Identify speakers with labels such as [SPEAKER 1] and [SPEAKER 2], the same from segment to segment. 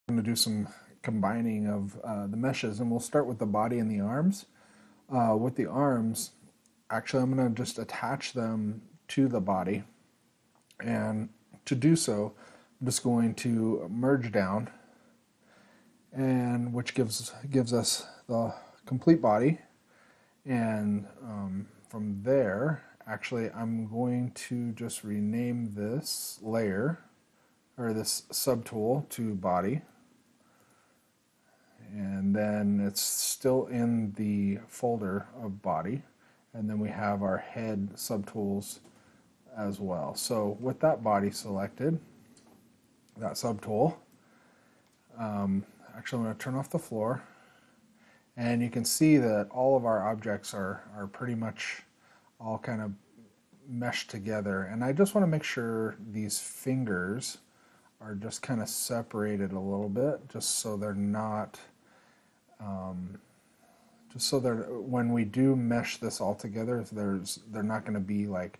[SPEAKER 1] I'm going to do some combining of the meshes, and we'll start with the body and the arms. With the arms, actually I'm going to just attach them to the body, and to do so I'm just going to merge down, and which gives us the complete body. And from there, actually I'm going to just rename this layer, or this subtool, to body. And then it's still in the folder of body, and then we have our head subtools as well. So with that body selected, that subtool, actually I'm going to turn off the floor, and you can see that all of our objects are pretty much all kind of meshed together. And I just want to make sure these fingers are just kind of separated a little bit, just so they're not just so that when we do mesh this all together, they're not going to be like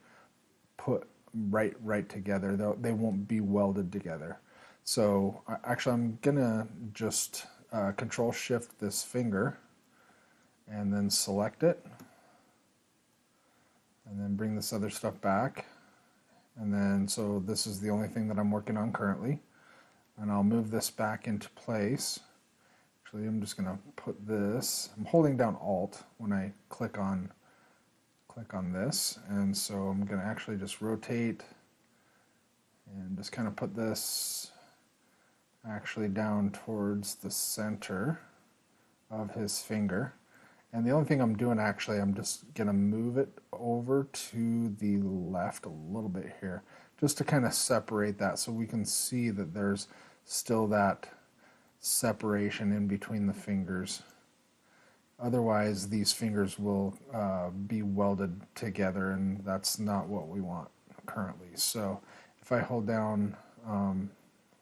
[SPEAKER 1] put right together. They won't be welded together. So actually I'm gonna just Control Shift this finger and then select it, and then bring this other stuff back, and then so this is the only thing that I'm working on currently, and I'll move this back into place. Actually, I'm just going to put this, I'm holding down Alt when I click on this, and so I'm going to actually just rotate and just kind of put this actually down towards the center of his finger. And the only thing I'm doing, actually, I'm just going to move it over to the left a little bit here, just to kind of separate that so we can see that there's still that separation in between the fingers. Otherwise, these fingers will be welded together, and that's not what we want currently. So if I hold down,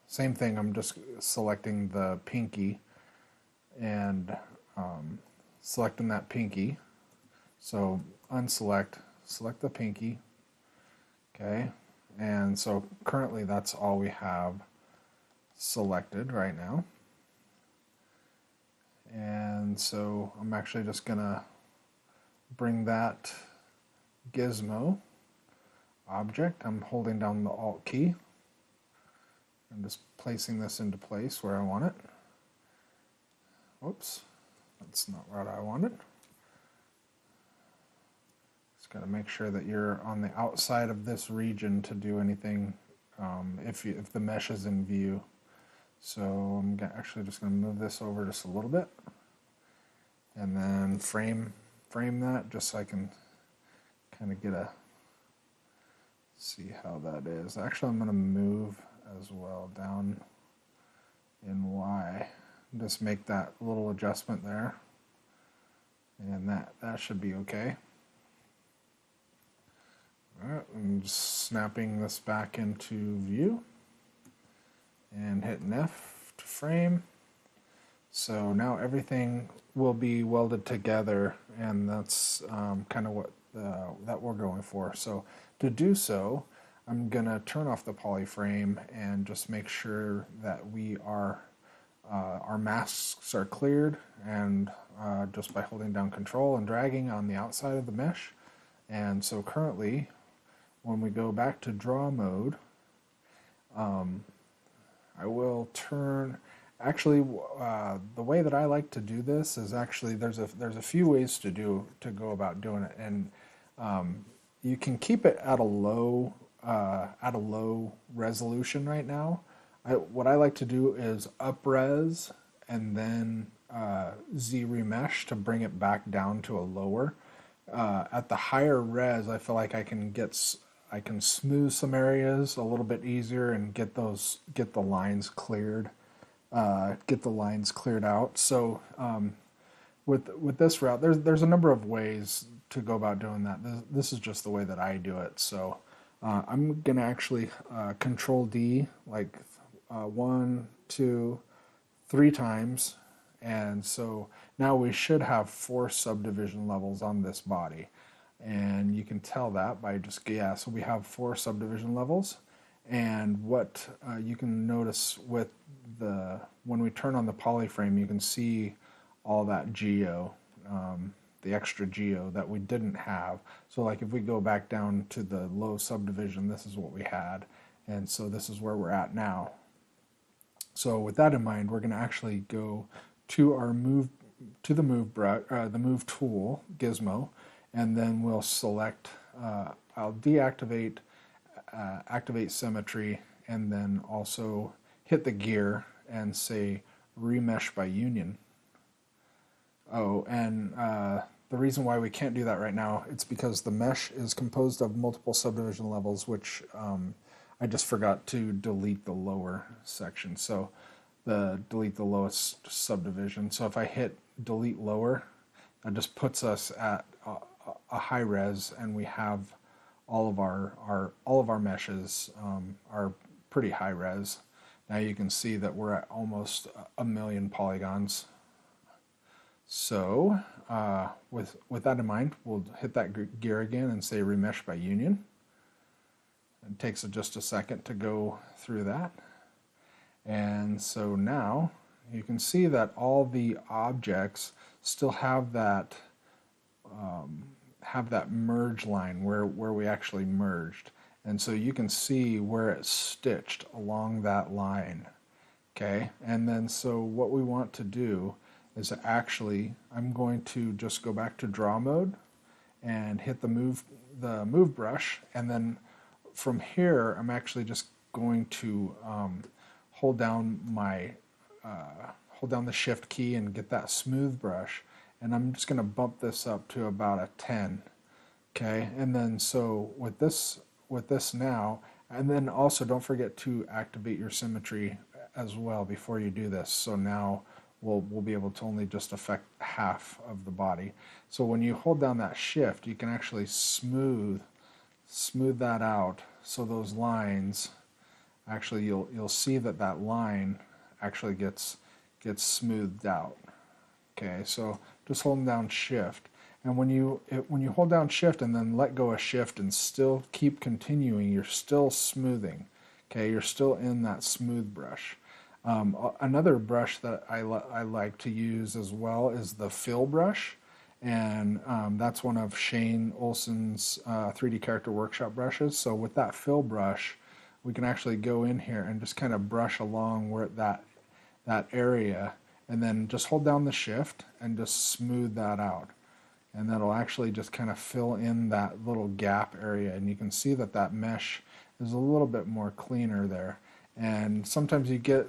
[SPEAKER 1] same thing, I'm just selecting the pinky and selecting that pinky. So unselect, select the pinky, okay, and so currently that's all we have selected right now. And so I'm actually just gonna bring that gizmo object, I'm holding down the Alt key, I'm just placing this into place where I want it. Whoops, that's not what I wanted. Just got to make sure that you're on the outside of this region to do anything if the mesh is in view. So I'm actually just going to move this over just a little bit, and then frame that just so I can kind of get a see how that is. Actually, I'm going to move as well down in Y. Just make that little adjustment there, and that should be okay. Alright, I'm just snapping this back into view and hitting F to frame. So now everything will be welded together, and that's kind of what that we're going for. So to do so, I'm gonna turn off the polyframe and just make sure that we are our masks are cleared, and just by holding down Control and dragging on the outside of the mesh. And so currently, when we go back to draw mode, I will turn. Actually, the way that I like to do this is actually there's a few ways to go about doing it, and you can keep it at a low resolution right now. What I like to do is up-res and then Z remesh to bring it back down to a lower. At the higher res, I feel like I can smooth some areas a little bit easier and get the lines cleared, out. So with this route, there's a number of ways to go about doing that. This is just the way that I do it. So I'm gonna actually Control D like 1, 2, 3 times, and so now we should have 4 subdivision levels on this body, and you can tell that by just so we have 4 subdivision levels. And what you can notice with when we turn on the polyframe, you can see all that geo, the extra geo that we didn't have. So like if we go back down to the low subdivision, this is what we had. And so this is where we're at now. So with that in mind, we're going to actually go to our the move tool gizmo, and then we'll select. I'll deactivate, activate symmetry, and then also hit the gear and say remesh by union. Oh, and the reason why we can't do that right now, it's because the mesh is composed of multiple subdivision levels, which I just forgot to delete the lower section. So delete the lowest subdivision. So if I hit delete lower, that just puts us at a high res, and we have all of our meshes are pretty high res. Now you can see that we're at almost 1,000,000 polygons. So with that in mind, we'll hit that gear again and say remesh by union. It takes just a second to go through that. And so now you can see that all the objects still have that merge line where we actually merged. And so you can see where it's stitched along that line. Okay, and then so what we want to do is actually, I'm going to just go back to draw mode and hit the move brush, and then from here I'm actually just going to hold down the shift key and get that smooth brush, and I'm just going to bump this up to about a 10. Okay, and then so with this now, and then also don't forget to activate your symmetry as well before you do this. So now we'll be able to only just affect half of the body. So when you hold down that shift, you can actually smooth that out. So those lines, actually you'll see that line actually gets smoothed out. Okay, so just holding down shift, and when you hold down shift and then let go of shift and still keep continuing, you're still smoothing. Okay, you're still in that smooth brush. Another brush that I like to use as well is the fill brush, and that's one of Shane Olson's 3D Character Workshop brushes. So with that fill brush, we can actually go in here and just kind of brush along where that area, and then just hold down the shift and just smooth that out. And that'll actually just kind of fill in that little gap area, and you can see that mesh is a little bit more cleaner there. And sometimes you get,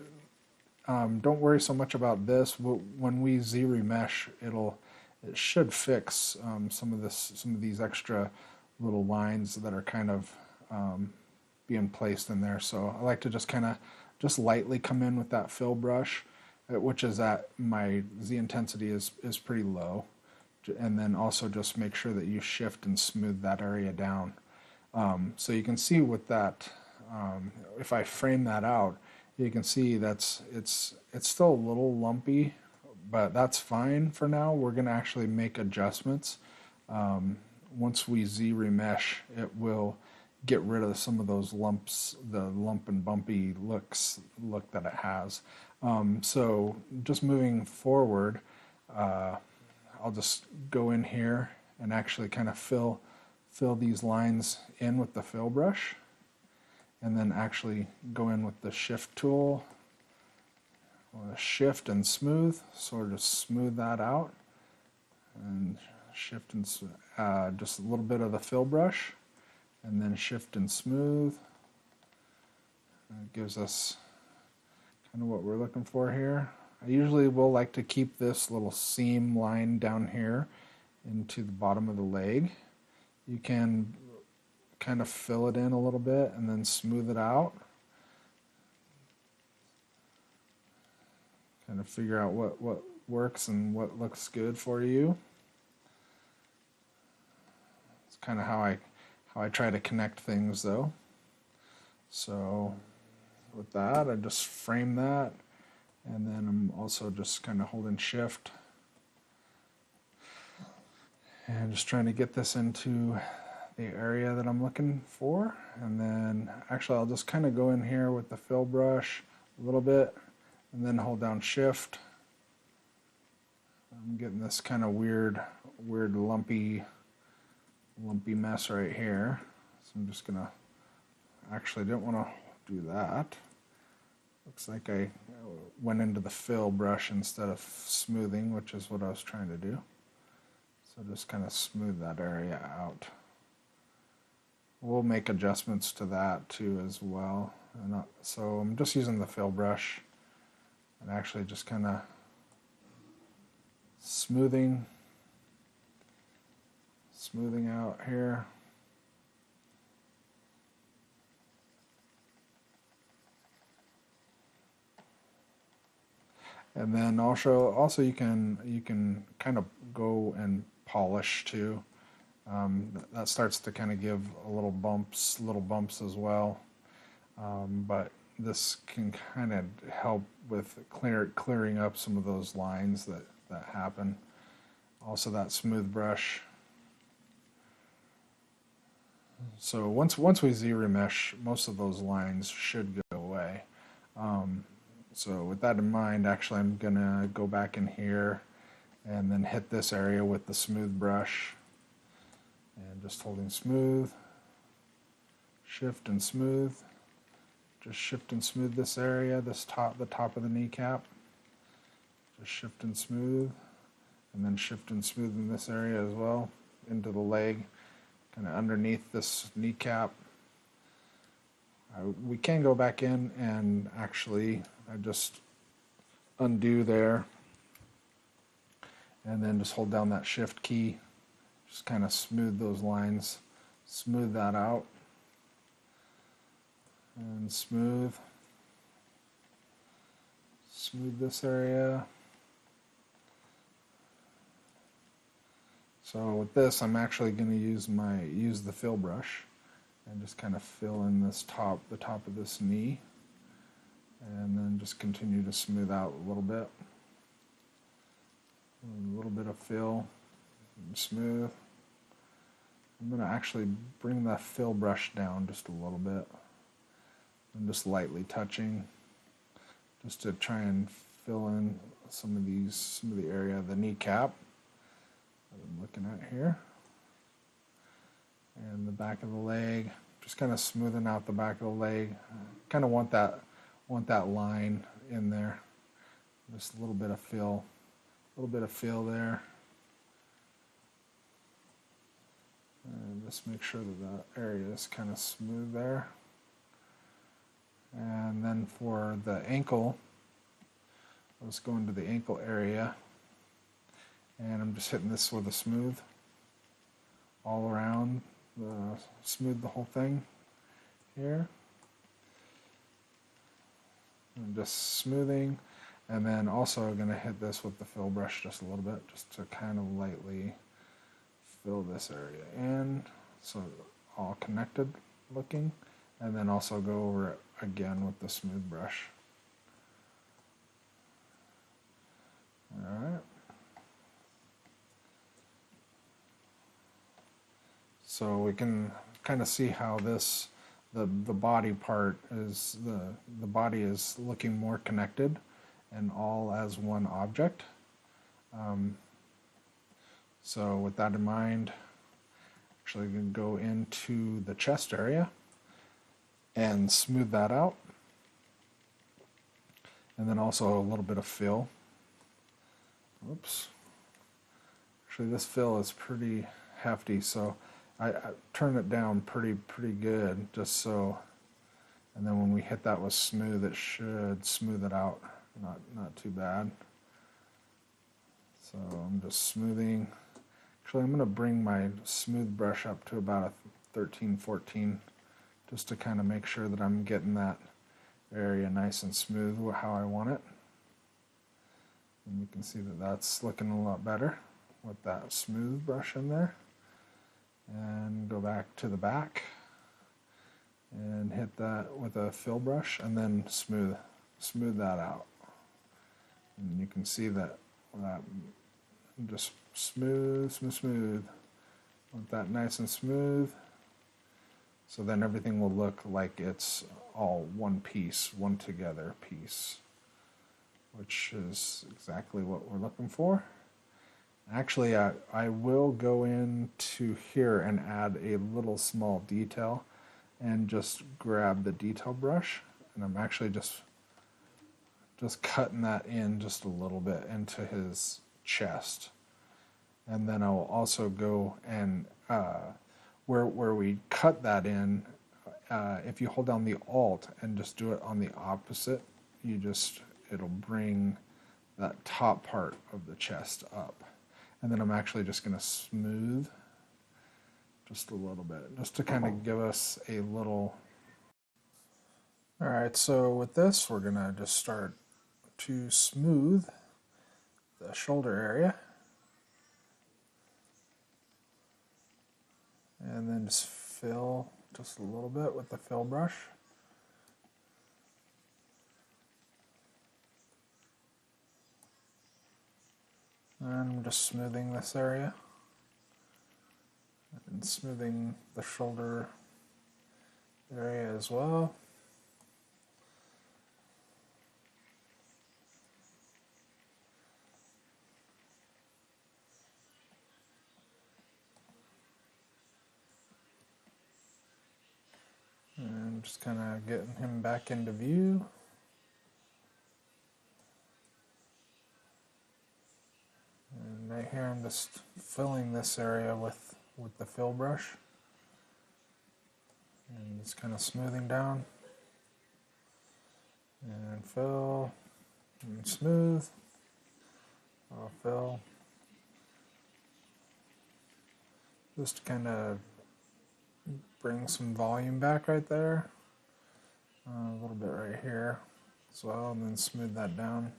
[SPEAKER 1] don't worry so much about this. When we Z remesh, it should fix some of these extra little lines that are kind of being placed in there. So I like to just lightly come in with that fill brush, which is at my Z intensity is pretty low, and then also just make sure that you shift and smooth that area down. So you can see with that, if I frame that out, you can see it's still a little lumpy, but that's fine for now. We're going to actually make adjustments. Once we Z remesh, it will get rid of some of those lumps, the lump and bumpy look that it has. So just moving forward, I'll just go in here and actually kind of fill these lines in with the fill brush, and then actually go in with the shift tool, shift and smooth, sort of smooth that out, and shift and just a little bit of the fill brush, and then shift and smooth. It gives us kind of what we're looking for here. I usually will like to keep this little seam line down here into the bottom of the leg. You can kind of fill it in a little bit and then smooth it out. Kind of figure out what works and what looks good for you. It's kind of how I try to connect things though. So with that, I just frame that, and then I'm also just kind of holding shift and just trying to get this into the area that I'm looking for. And then actually I'll just kind of go in here with the fill brush a little bit and then hold down shift. I'm getting this kind of weird lumpy mess right here. So I'm just gonna, actually don't want to do that. Looks like I went into the fill brush instead of smoothing, which is what I was trying to do. So just kind of smooth that area out. We'll make adjustments to that too as well. So I'm just using the fill brush and actually just kind of smoothing out here. And then also you can kind of go and polish too. That starts to kind of give a little bumps as well. But this can kind of help with clearing up some of those lines that happen. Also that smooth brush. So once we Z-remesh, most of those lines should go away. So with that in mind, actually I'm gonna go back in here and then hit this area with the smooth brush and just holding smooth, shift and smooth. Just shift and smooth this area, the top of the kneecap. Just shift and smooth, and then shift and smooth in this area as well, into the leg, kind of underneath this kneecap. We can go back in and actually I just undo there, and then just hold down that shift key, just kind of smooth those lines, smooth that out, and smooth this area. So with this, I'm actually going to use the fill brush and just kind of fill in the top of this knee, and then just continue to smooth out a little bit. A little bit of fill and smooth. I'm going to actually bring that fill brush down just a little bit. I'm just lightly touching, just to try and fill in some of the area of the kneecap that I'm looking at here, and the back of the leg. Just kind of smoothing out the back of the leg. Kind of want that line in there. Just a little bit of fill there. And just make sure that area is kind of smooth there. And then for the ankle, let's go into the ankle area, and I'm just hitting this with a smooth all around, smooth the whole thing here, and just smoothing. And then also going to hit this with the fill brush just a little bit, just to kind of lightly fill this area in, so all connected looking. And then also go over it again with the smooth brush. Alright. So we can kind of see how the body part is, the body is looking more connected and all as one object. So with that in mind, actually we can go into the chest area and smooth that out, and then also a little bit of fill. Oops. Actually, this fill is pretty hefty, so I turn it down pretty good, just so. And then when we hit that with smooth, it should smooth it out. Not too bad. So I'm just smoothing. Actually, I'm going to bring my smooth brush up to about a 13, 14. Just to kind of make sure that I'm getting that area nice and smooth how I want it. And you can see that that's looking a lot better with that smooth brush in there. And go back to the back and hit that with a fill brush, and then smooth that out. And you can see that just smooth. Want that nice and smooth. So then everything will look like it's all one piece, one together piece, which is exactly what we're looking for. Actually, I will go into here and add a little small detail and just grab the detail brush, and I'm actually just cutting that in just a little bit into his chest. And then I'll also go and where we cut that in, if you hold down the Alt and just do it on the opposite, it'll bring that top part of the chest up. And then I'm actually just going to smooth just a little bit, just to kind of give us a little... Alright, so with this, we're going to just start to smooth the shoulder area. And then just fill just a little bit with the fill brush. And I'm just smoothing this area and smoothing the shoulder area as well. And just kind of getting him back into view. And right here I'm just filling this area with the fill brush. And just kind of smoothing down. And fill. And smooth. I'll fill. Just to kind of bring some volume back right there. A little bit right here as well, and then smooth that down.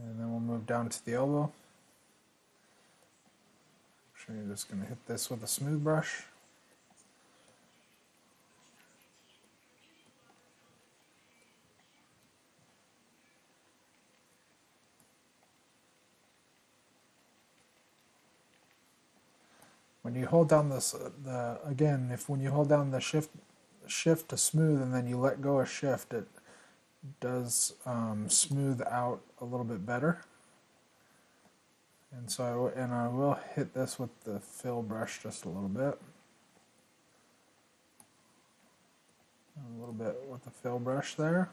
[SPEAKER 1] And then we'll move down to the elbow. So you're just going to hit this with a smooth brush. When you hold down this, when you hold down the shift to smooth, and then you let go of shift, it does smooth out a little bit better. And so, I will hit this with the fill brush just a little bit. A little bit with the fill brush there.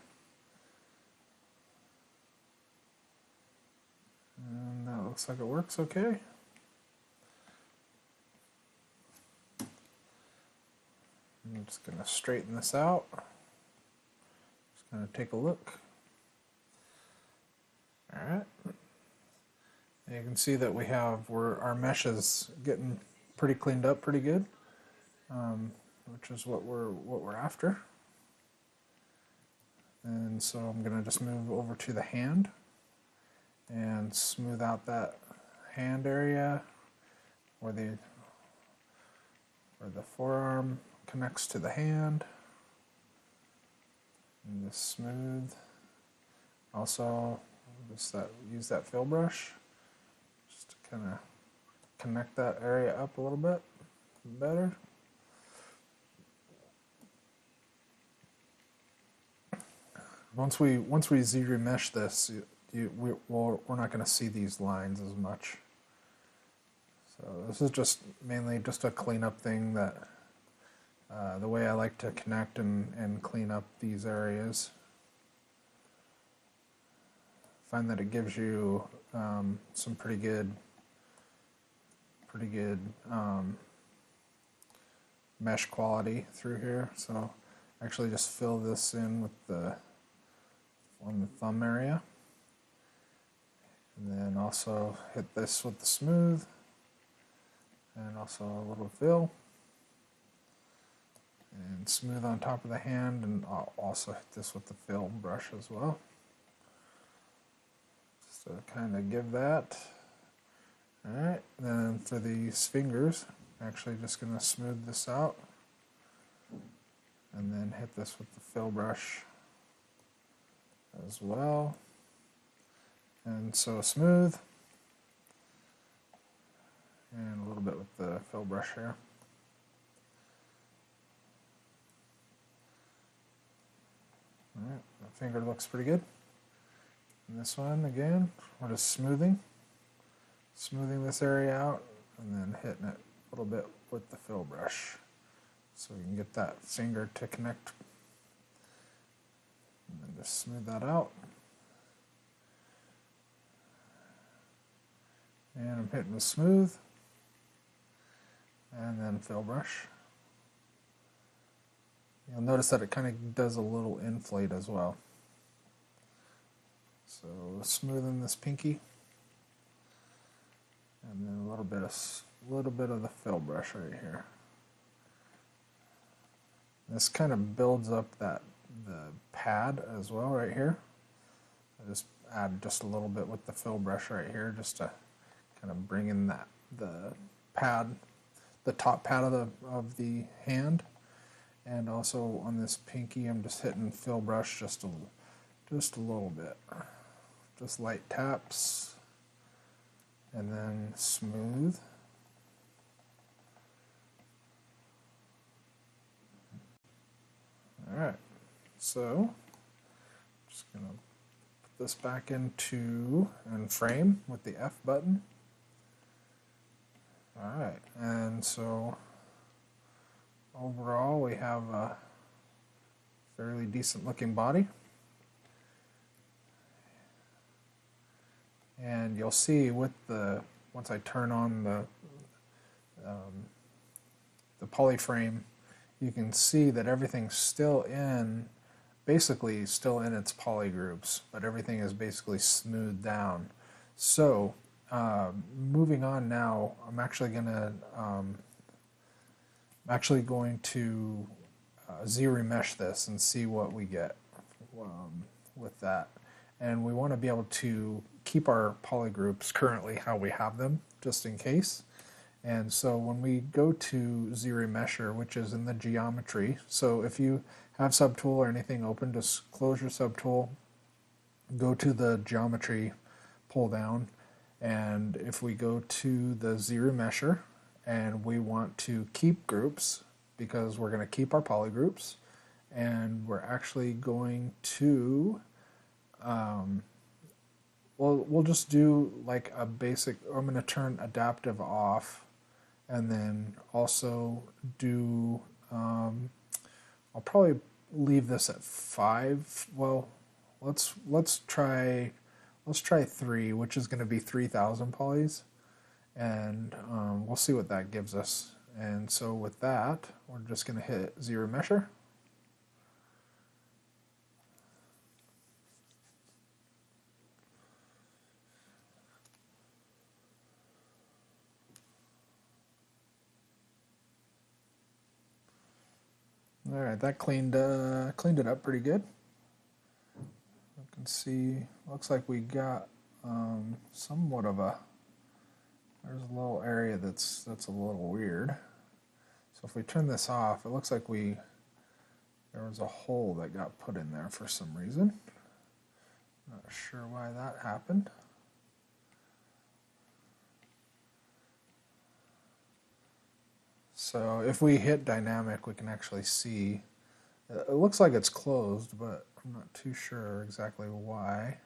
[SPEAKER 1] And that looks like it works okay. I'm just going to straighten this out. Just going to take a look. Alright. And you can see that our mesh is getting pretty cleaned up pretty good, which is what we're after. And so I'm going to just move over to the hand and smooth out that hand area where the forearm connects to the hand, and just smooth. Also, use that fill brush just to kind of connect that area up a little bit better. Once we Z-remesh this, we're not going to see these lines as much. So this is just mainly just a cleanup thing that. The way I like to connect and clean up these areas. Find that it gives you some pretty good mesh quality through here. So actually just fill this in with on the thumb area, and then also hit this with the smooth, and also a little fill. And smooth on top of the hand, and I'll also hit this with the fill brush as well. Just to kind of give that. Alright, then for these fingers, I'm actually just going to smooth this out. And then hit this with the fill brush as well. And so smooth. And a little bit with the fill brush here. Alright, that finger looks pretty good. And this one, again, we're just smoothing this area out, and then hitting it a little bit with the fill brush. So we can get that finger to connect. And then just smooth that out. And I'm hitting with smooth. And then fill brush. You'll notice that it kind of does a little inflate as well. So smoothing this pinky, and then a little bit of the fill brush right here. This kind of builds up the pad as well right here. I just add just a little bit with the fill brush right here, just to kind of bring in the pad, the top pad of the hand. And also on this pinky, I'm just hitting fill brush just a little bit. Just light taps, and then smooth. Alright, so just going to put this back into and frame with the F button. Alright, and so overall we have a fairly decent looking body. And you'll see with once I turn on the polyframe, you can see that everything's still basically still in its poly groups, but everything is basically smoothed down. So moving on now, I'm actually going to Z-remesh this and see what we get with that. And we want to be able to keep our poly groups currently how we have them, just in case. And so when we go to Z-remesher, which is in the geometry, so if you have subtool or anything open, just close your subtool, go to the geometry pull down, and if we go to the Z-remesher and we want to keep groups, because we're going to keep our poly groups, and we're actually going to we'll just do like a basic. I'm going to turn adaptive off, and then also do I'll probably leave this at 5. Well, let's try 3, which is going to be 3,000 polys, and we'll see what that gives us. And so with that, we're just going to hit Z-remesher. All right, that cleaned it up pretty good. You can see, looks like we got somewhat of there's a little area that's a little weird. So if we turn this off, it looks like there was a hole that got put in there for some reason. Not sure why that happened. So if we hit dynamic, we can actually see, it looks like it's closed, but I'm not too sure exactly why.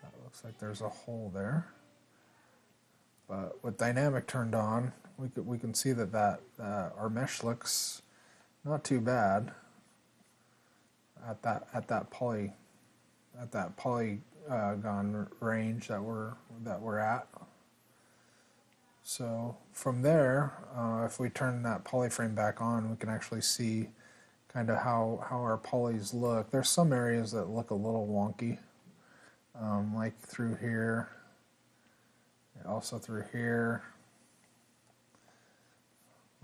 [SPEAKER 1] That looks like there's a hole there. But with dynamic turned on, we can see that our mesh looks not too bad at that polygon range that we're at. So from there, if we turn that polyframe back on, we can actually see kind of how our polys look. There's some areas that look a little wonky, like through here, also through here.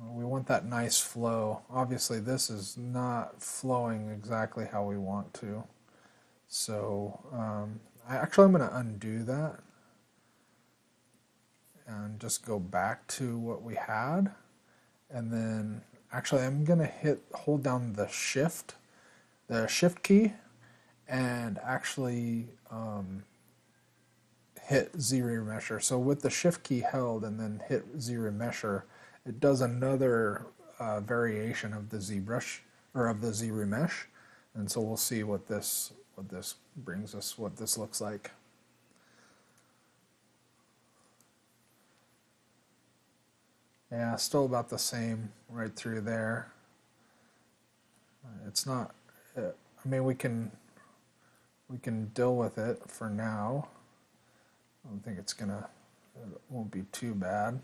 [SPEAKER 1] We want that nice flow. Obviously this is not flowing exactly how we want to. So I'm going to undo that and just go back to what we had, and then actually I'm going to hold down the shift key, and actually hit Z remesher. So with the shift key held and then hit Z remesher, it does another variation of the ZBrush or of the Z remesh, and so we'll see what this brings us, what this looks like. Yeah, still about the same right through there. It's not. I mean, we can deal with it for now. I don't think it won't be too bad.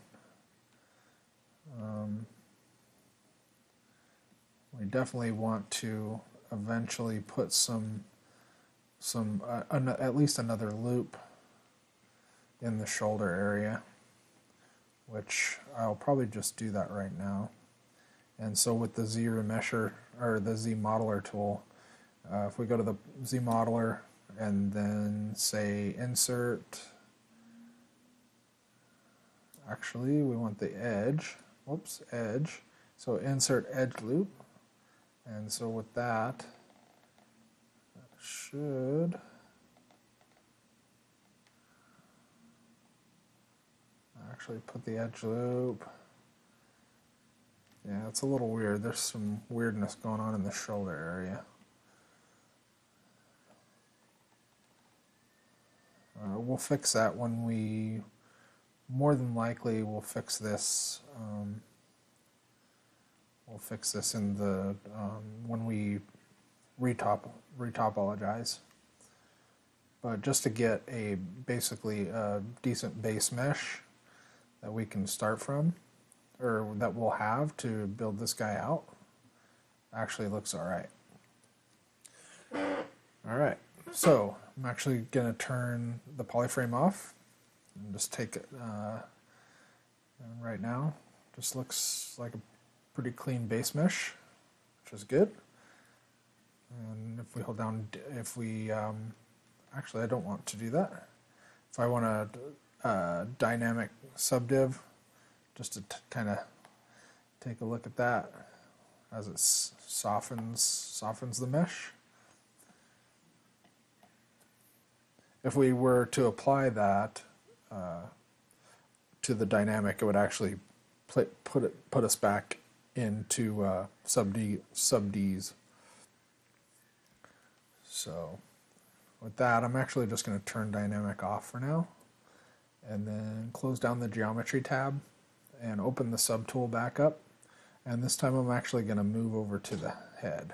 [SPEAKER 1] We definitely want to eventually put at least another loop in the shoulder area, which I'll probably just do that right now. And so with the Z remesher or the Z modeler tool, if we go to the Z modeler and then say insert, actually we want the edge, whoops, edge. So insert edge loop. And so with that should actually put the edge loop. Yeah, it's a little weird. There's some weirdness going on in the shoulder area. We'll fix that when we, more than likely, we'll fix this. We'll fix this in the when we retopologize. But just to get basically a decent base mesh that we can start from, or that we'll have to build this guy out, actually looks all right. All right, so I'm actually going to turn the polyframe off and just take it right now. Just looks like a pretty clean base mesh, which is good. And if we hold down, actually I don't want to do that. If I want a dynamic subdiv, just to kind of take a look at that as it softens the mesh. If we were to apply that to the dynamic, it would actually put us back into sub Ds. So with that, I'm actually just going to turn dynamic off for now, and then close down the geometry tab and open the subtool back up. And this time I'm actually going to move over to the head.